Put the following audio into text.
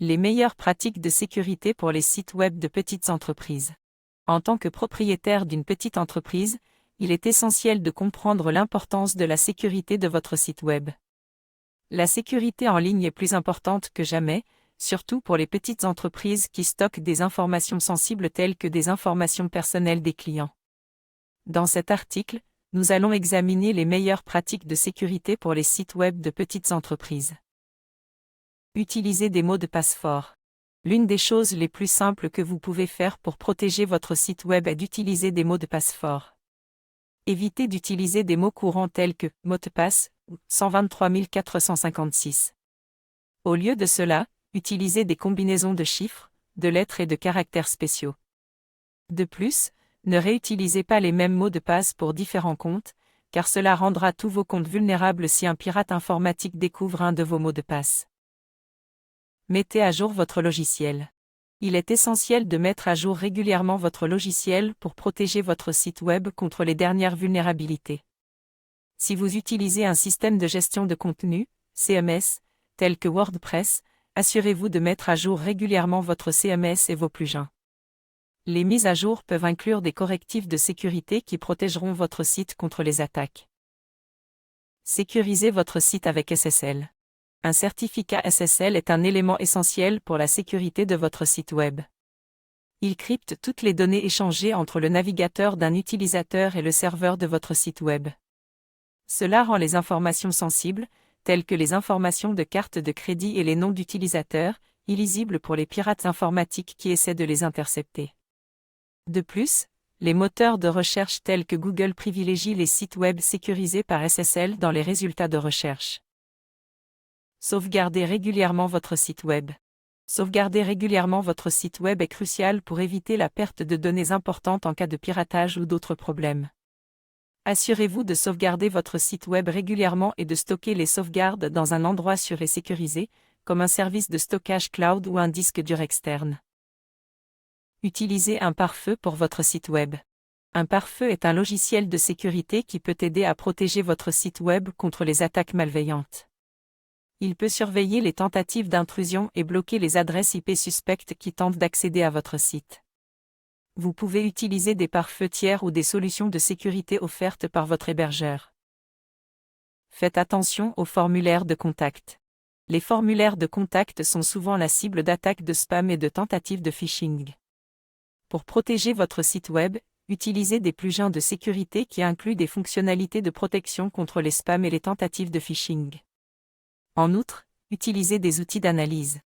Les meilleures pratiques de sécurité pour les sites web de petites entreprises. En tant que propriétaire d'une petite entreprise, il est essentiel de comprendre l'importance de la sécurité de votre site web. La sécurité en ligne est plus importante que jamais, surtout pour les petites entreprises qui stockent des informations sensibles telles que des informations personnelles des clients. Dans cet article, nous allons examiner les meilleures pratiques de sécurité pour les sites web de petites entreprises. Utilisez des mots de passe forts. L'une des choses les plus simples que vous pouvez faire pour protéger votre site web est d'utiliser des mots de passe forts. Évitez d'utiliser des mots courants tels que « mot de passe » ou « 123 456 ». Au lieu de cela, utilisez des combinaisons de chiffres, de lettres et de caractères spéciaux. De plus, ne réutilisez pas les mêmes mots de passe pour différents comptes, car cela rendra tous vos comptes vulnérables si un pirate informatique découvre un de vos mots de passe. Mettez à jour votre logiciel. Il est essentiel de mettre à jour régulièrement votre logiciel pour protéger votre site web contre les dernières vulnérabilités. Si vous utilisez un système de gestion de contenu, CMS, tel que WordPress, assurez-vous de mettre à jour régulièrement votre CMS et vos plugins. Les mises à jour peuvent inclure des correctifs de sécurité qui protégeront votre site contre les attaques. Sécurisez votre site avec SSL. Un certificat SSL est un élément essentiel pour la sécurité de votre site web. Il crypte toutes les données échangées entre le navigateur d'un utilisateur et le serveur de votre site web. Cela rend les informations sensibles, telles que les informations de carte de crédit et les noms d'utilisateurs, illisibles pour les pirates informatiques qui essaient de les intercepter. De plus, les moteurs de recherche tels que Google privilégient les sites web sécurisés par SSL dans les résultats de recherche. Sauvegardez régulièrement votre site web. Sauvegarder régulièrement votre site web est crucial pour éviter la perte de données importantes en cas de piratage ou d'autres problèmes. Assurez-vous de sauvegarder votre site web régulièrement et de stocker les sauvegardes dans un endroit sûr et sécurisé, comme un service de stockage cloud ou un disque dur externe. Utilisez un pare-feu pour votre site web. Un pare-feu est un logiciel de sécurité qui peut aider à protéger votre site web contre les attaques malveillantes. Il peut surveiller les tentatives d'intrusion et bloquer les adresses IP suspectes qui tentent d'accéder à votre site. Vous pouvez utiliser des pare-feux tiers ou des solutions de sécurité offertes par votre hébergeur. Faites attention aux formulaires de contact. Les formulaires de contact sont souvent la cible d'attaques de spam et de tentatives de phishing. Pour protéger votre site web, utilisez des plugins de sécurité qui incluent des fonctionnalités de protection contre les spams et les tentatives de phishing. En outre, utilisez des outils d'analyse.